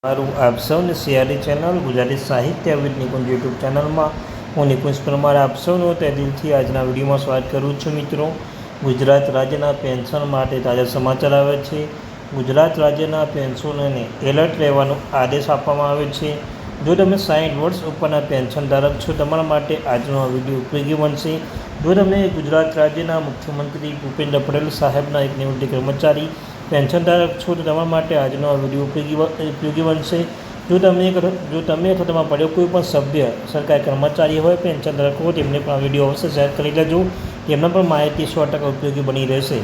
મારું આપ સૌને સિયારી ચેનલ ગુજરાતી સાહિત્ય વિદ નિકુંજ યુટ્યુબ ચેનલમાં હું નિકુંજ પરમાર આપ સૌનું તે દિલથી આજના વિડીયોમાં સ્વાગત કરું છું. મિત્રો, ગુજરાત રાજ્યના પેન્શન માટે તાજા સમાચાર આવે છે. ગુજરાત રાજ્યના પેન્શનરોને એલર્ટ રહેવાનો આદેશ આપવામાં આવે છે. જો તમે 60 વર્ષ ઉપરના પેન્શન ધારક છો, તમારા માટે આજનો આ વિડીયો ઉપયોગી બનશે. જો તમે ગુજરાત રાજ્યના મુખ્યમંત્રી ભૂપેન્દ્ર પટેલ સાહેબના એક નિવૃત્ત કર્મચારી પેન્શન ધારક છો, તો તમારા માટે આજનો આ વિડીયો ઉપયોગી બનશે. જો તમે અથવા તમારા પડ્યો કોઈ પણ સભ્ય સરકારી કર્મચારી હોય, પેન્શન ધારક હોય, તેમને પણ આ વિડીયો અવશ્ય શેર કરી લેજો. તેમના પણ માહિતી 100% ઉપયોગી બની રહેશે.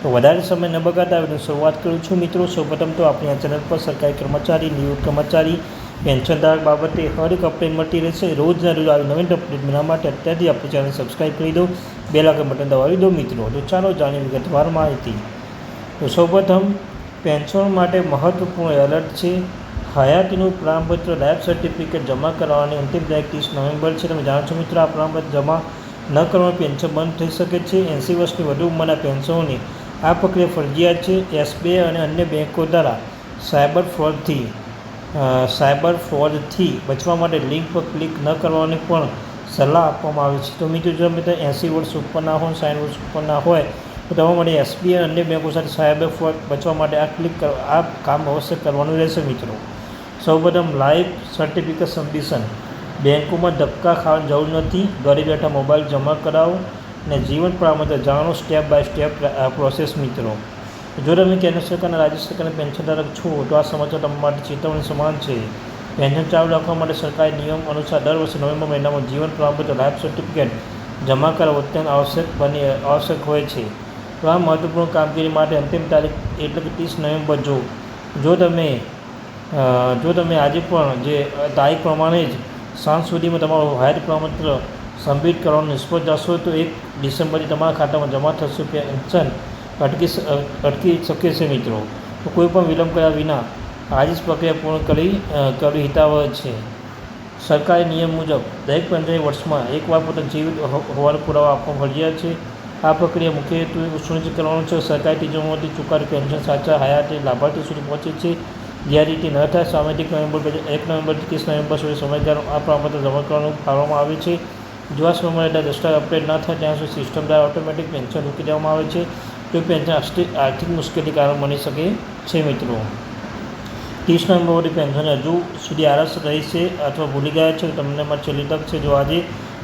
તો વધારે સમય ન બગાડતા વિડીયોની શરૂઆત કરું છું. મિત્રો, સૌપ્રથમ તો આપણી આ ચેનલ પર સરકારી કર્મચારી, નિવૃત્ત કર્મચારી, પેન્શન ધારક બાબતે હર એક અપડેટ મળતી રહેશે. રોજના રોજ આવી નવીન અપડેટ મેળવવા માટે અત્યારથી આપણી ચેનલ સબસ્ક્રાઈબ કરી દો, બેલ આઇકન બટન દબાવી દો. મિત્રો, તો ચાલો જાણીએ વિગતવાર માહિતી. તો સૌપ્રથમ પેન્શન માટે મહત્વપૂર્ણ એલર્ટ છે. હયાતીનું પ્રમાણપત્ર લાઈફ સર્ટિફિકેટ જમા કરાવવાની અંતિમ તારીખ 30 નવેમ્બર છે. તમે જાણો છો મિત્રો, આ પ્રમાણપત્ર જમા ન કરવાનું પેન્શન બંધ થઈ શકે છે. 80 વર્ષની વધુ ઉંમરના પેન્શનરોની આ પ્રક્રિયા ફરજિયાત છે. SBI અને અન્ય બેન્કો દ્વારા સાયબર ફ્રોડથી બચવા માટે લિંક પર ક્લિક ન કરવાની પણ સલાહ આપવામાં આવે છે. તો મિત્રો, જો તમે 80 વર્ષ ઉપરના હોય, 60 વર્ષ ઉપરના હોય, તો તમારા માટે SBI અને અન્ય બેન્કો સાથે સાયબર ફ્રોડ બચવા માટે આ કામ અવશ્ય કરવાનું રહેશે. મિત્રો, સૌપ્રથમ લાઈફ સર્ટિફિકેટ સબમિશન. બેન્કોમાં ધક્કા ખાવાની જરૂર નથી. ઘરે બેઠા મોબાઈલ જમા કરાવો અને જીવન પ્રમાણપત્ર જાણો. Step by step process. મિત્રો, જો તમે કેન્દ્ર સરકારના, રાજ્ય સરકારના પેન્શન ધારક છો, તો આ સમાચાર તમારા માટે ચેતવણી સમાન છે. પેન્શન ચાલુ રાખવા માટે સરકારી નિયમ અનુસાર દર વર્ષે નવેમ્બર મહિનામાં જીવન પ્રમાણપત્ર લાઈફ સર્ટિફિકેટ જમા કરાવવું અત્યંત આવશ્યક હોય છે. તો આ મહત્વપૂર્ણ કામગીરી માટે અંતિમ તારીખ એટલે કે 30 નવેમ્બર. જો તમે આજે પણ જે તારીખ પ્રમાણે જ સાંજ સુધીમાં તમારું હયાત પ્રમાણપત્ર સબમિટ કરવાનું નિષ્ફળ જશો, તો 1 ડિસેમ્બરથી તમારા ખાતામાં જમા થશે પેન્શન અટકી શકે છે. મિત્રો, તો કોઈ પણ વિલંબ કર્યા વિના આજે જ પ્રક્રિયા પૂર્ણ કરવી હિતાવહ છે. સરકારી નિયમ મુજબ દરેક પેન્શનરી વર્ષમાં એકવાર પોતાના જીવિત હોવાનો પુરાવો આપવા ફરજિયાત છે. આ પ્રક્રિયા મુખ્ય હેતુ સુનિશ્ચિત કરવાનો છે સરકારી તિજોરીમાંથી ચૂકવાયેલ પેન્શન સાચા હયાતી લાભાર્થી સુધી પહોંચે છે. જ્યારે રીતે ન થાય, સામેથી 1 નવેમ્બરથી 30 નવેમ્બર સુધી સમયગાળો આ પ્રમાણપત્ર જમા કરવાનું ફાળવવામાં આવે છે. જો આ સમયમર્યાદા દસ્તાવેજ અપડેટ ન થાય ત્યાં સુધી સિસ્ટમ દ્વારા ઓટોમેટિક પેન્શન રોકી દેવામાં આવે છે. તો પેન્શન આર્થિક મુશ્કેલી કારણ બની શકે છે. મિત્રો, 30 નવેમ્બર સુધી પેન્શન હજુ સુધી આરસ રહી છે અથવા ભૂલી ગયા છે, તો તમને માટે છેલ્લી તક છે. જો આજે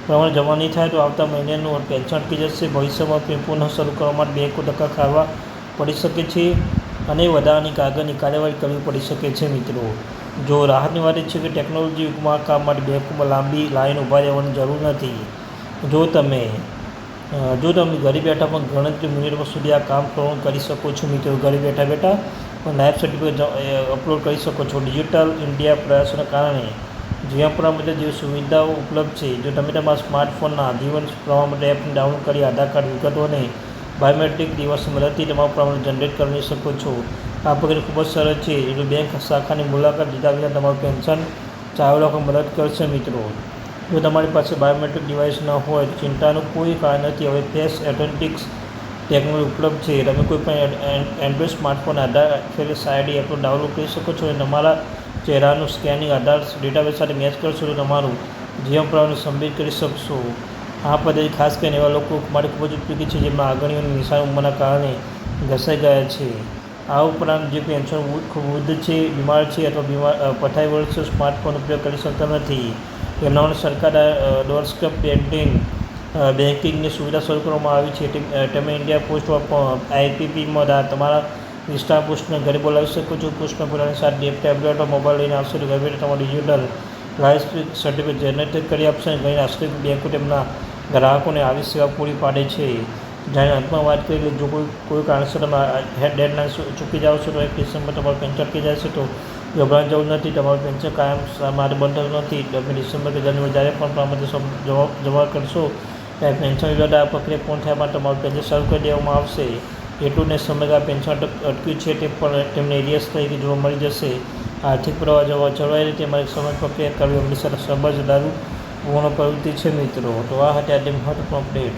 પ્રમાણે જમા નહીં થાય, તો આવતા મહિનાનું પેન્શન અટકી જશે. ભવિષ્યમાં પુનઃ શરૂ કરવા માટે બેન્કો ધક્કા ખાવા પડી શકે છે અને વધારાની કાગળની કાર્યવાહી કરવી પડી શકે છે. મિત્રો, જો રાહતની વાત એ છે કે ટેકનોલોજી યુગમાં આ કામ માટે બેન્કોમાં લાંબી લાઈન ઊભા રહેવાની જરૂર નથી. જો તમે ઘરે બેઠા પણ ગણતરી મિનિટો સુધી આ કામ પૂર્ણ કરી શકો છો. મિત્રો, ઘરે બેઠા પણ લાઈફ સર્ટિફિકેટ અપલોડ કરી શકો છો. ડિજિટલ ઇન્ડિયા પ્રયાસોના કારણે જીવન પ્રમાણપત્ર જેવી સુવિધાઓ ઉપલબ્ધ છે. જો તમે તમારા સ્માર્ટફોનના જીવન પ્રમાણપત્ર એપને ડાઉનલોડ કરી આધાર કાર્ડ વિગતો અને બાયોમેટ્રિક ડિવાઇસની મદદથી તમારું પ્રમાણપત્ર જનરેટ કરી શકો છો. આ પ્રક્રિયા ખૂબ જ સરળ છે. એટલે બેંક શાખાની મુલાકાત લીધા વિના તમારું પેન્શન ચાલુ રાખવા મદદ કરશે. મિત્રો, જો તમારી પાસે બાયોમેટ્રિક ડિવાઇસ ન હોય, તો ચિંતાનું કોઈ કારણ નથી. હવે ફેસ ઓથેન્ટિક્સ ટેકનોલોજી ઉપલબ્ધ છે. તમે કોઈપણ એન્ડ્રોઇડ સ્માર્ટફોન આધાર ફેસ આઈડી એપ ડાઉનલોડ કરી શકો છો અને તમારા ચહેરાનું સ્કેનિંગ આધાર ડેટાબેઝ સાથે મેચ કરશો, તો તમારું જીવન પ્રમાણપત્ર સબમિટ કરી શકશો. આ પદ્ધતિ ખાસ કરીને એવા લોકો માટે ખૂબ જ ઉપયોગી છે જેમના આંગળીઓની નિશાન ઉંમરના કારણે ઘસાઈ ગયા છે. આ ઉપરાંત જે પેન્શન ખૂબ વૃદ્ધ છે, બીમાર છે અથવા પથારી વર્ષ સ્માર્ટફોન ઉપયોગ કરી શકતા નથી, તેમના માટે સરકાર ડોરસ્ટેપ બેન્કિંગની સુવિધા શરૂ કરવામાં આવી છે. તમે ઇન્ડિયા પોસ્ટ IPPમાં તમારા વિસ્તાર પોસ્ટને ઘરે બોલાવી શકો છો. પોસ્ટમાં બોલાવવાની સાથે ટેબ્લેટ અથવા મોબાઈલ લઈને આવશે, તો ઘરે બેઠા તમારું ડિજિટલ લાઈફ સર્ટિફિકેટ જનરેટ કરી આપશે. અને ઘણી રાષ્ટ્રીય બેન્કો તેમના ગ્રાહકોને આવી સેવા પૂરી પાડે છે. જ્યારે અંતમાં વાત કરીએ કે જો કોઈ કારણસર તમે ડેડલાઇન ચૂકી જાઓ છો, તો 1 ડિસેમ્બર તમારું પેન્શન અટકી જાય છે, તો ગભરાવાની જરૂર નથી. તમારું પેન્શન કાયમ માટે બંધ થતું નથી. તમે ડિસેમ્બર કે જાન્યુઆરી જ્યારે પણ પ્રમાણપત્ર જમા કરશો, ત્યારે પેન્શન વિભાગ આ પ્રક્રિયા પૂર્ણ થયા માટે તમારું પેન્શન શરૂ કરી દેવામાં આવશે. એટલું ને સમયગાળા પેન્શન અટક્યું છે તે પણ તેમને એરિયસ તરીકે જોવા મળી જશે. આર્થિક પ્રવાહ જળવાઈ રહે તે મારી સમય પ્રક્રિયા કરવી હંમેશા સમજદારી પૂર્ણ પ્રવૃત્તિ છે. મિત્રો, તો આ હતી આજે મહત્વપૂર્ણ અપડેટ.